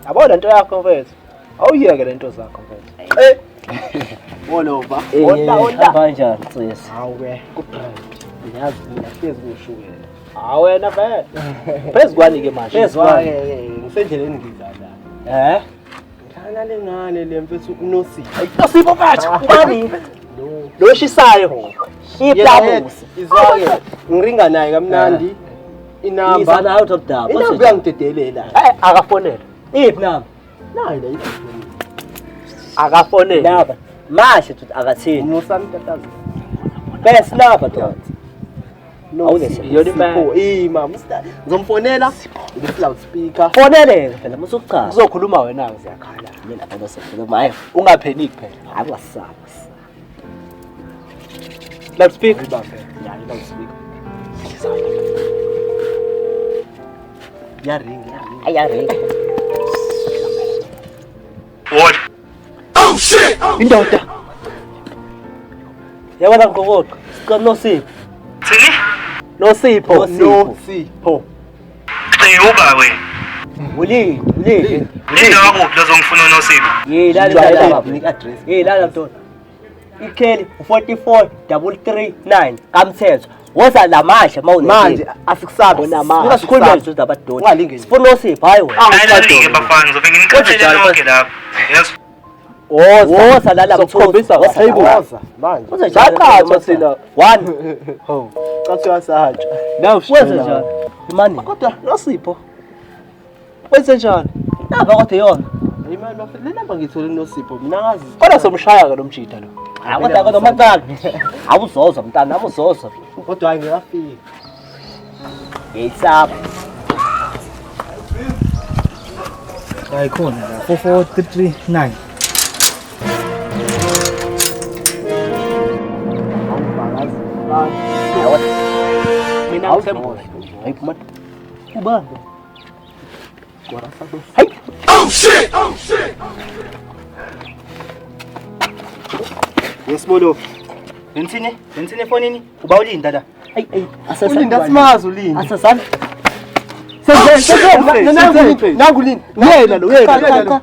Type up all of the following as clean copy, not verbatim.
Yabo lento yakho mfethu. Awuyeke lento zakho mfethu. Wolova. Onda kanjani nsisi? Hawe ku-brand. Ngiyazi mina phezulu kushukela. Hawe wena vele. Phezulu kwani ke manje? Phezulu Ngisendleleni ngidlala. Ngithana lengane le mfethu uNosi. Ayisipho mfethu. Ngani? Lo shisayo. Iplabusi. Izwake. Ngiringa naye kamnandi. Inamba. Izana out of doubt. Inamba uyangidedelela. Akafonela. Iphi namba? Nayi la Akafonela. Namba. Mashe tuthi akathini. Musami tatazi. Bese namba doda. Yoni man. Mama, ngizomfonela nge-cloud speaker. Foneleke phela musukuchaza. Uzokhuluma wena ke siyakhala. Mina phela sefuna maye. Ungapheniki phela. Hayi wasaba. Let's speak. Yeah, let's speak. Ayaringa. What? Oh shit! Indoda. Yabona ngokodwa. SikaNosipho. Thini? Nosipho. Nosipho. Uba wena. Ulile. Indawo lozongifuna uNosipho. Yila address. Yila mntwana. Ikheli 44339 kamthetho. Woza lamasha Manje asikusabe namanje. Ungasikhulumela nje abadodana. Ungalingeni. Sifuna uNosipho hayi wena. Ayilike bafana ngizobe nginiqhathele lonke lapha. Yes. Woza lala Sokukhombisa Woza manje. Woza Saqhathwa thina. 1 Ho. Cathi uyasahatsha. Now Wenze njani? Imani. Kodwa Nosipho. Wenze njani? Naba kodwa yona. Imali bafethu le namba ngithole kuNosipho mina ngazi. Kodwa somshaya ke lo mjida lo. Kodwa kodwa macala. Awuzoza mntana, awuzoza. Kodwa hayi ngiyafika. Yeyisaba. Ayikhona la 44339. Mina ngisembo. Hayi man. Ubambe. Hayi. Oh shit! Oh shit! Yesibolo. Nensini efonini. Uba ulinda la. Hayi Ulinda simazi ulinda. Asasana. Nangu Yena lo yena.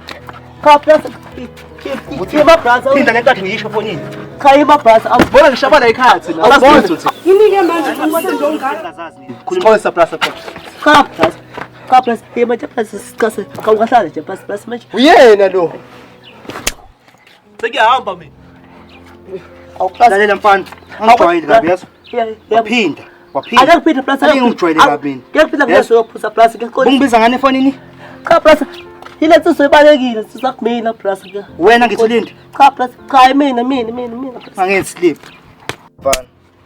Kaplas. Kiba brother. Linda lenkathi ngiyisho fonini. Khayiba brother. Bona ngishabana ekhaya thina. Abazizwe thina. Inike manje ukuthi njongani. Khulumisa plus. Kaplas. Yema plus sikase. Awukahlala nje plus manje. Uyena lo. Sekuyahamba mina. Lalela mfana. Angijwayeli kabi yazo. Yaphinda. Waphinda. Akakuphinda plus. Angijwayeli kabi mina. Kuyaphinda kuleso yophuza plus ke. Ungibiza ngane efonini? Cha plus. Ile tsiso ibalekile sisakumina plus ke. Wena ngitholindi. Cha plus. Cha mina. Angenzi slip. Mfana.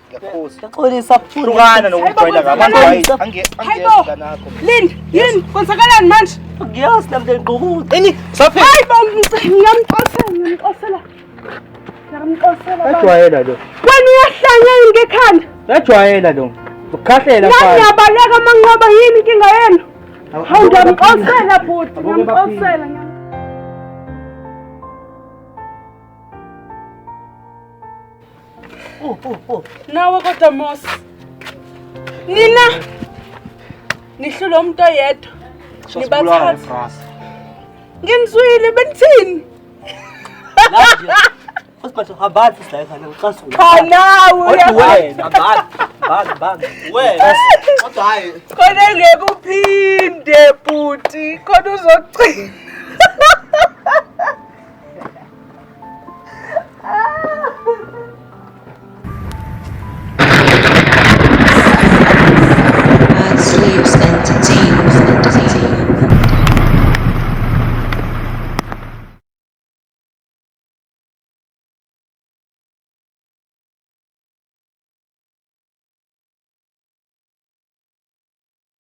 Ngiyakhoza. Yaxolisa futhi. Hlukana nokujwayela kabi. Angiyezi kanakho. Lind, yini kwenzakalani manje? Ngiyazi namhle ngqukude. Ini saphe. Hayi ngiyamxosela. Ejwayela lo. Wena uyahlanya yini ngekhanda? Ejwayela lo. Ukukhahlela mfana. Ngiyabaleka manqoba yini inkinga yenu? Hawu ngiyamxosela bhuti, ngiyamxosela. Nawe kodwa Mosi. Nina nihlule umuntu oyedwa. Nibathatha. Ngimzwile benithini? Usibatho habathi la ekhaya ucasu. Cha nawe Wena bang. Wena. Kodwa hayi. khona ngeke uphinde bhuti khona uzochina.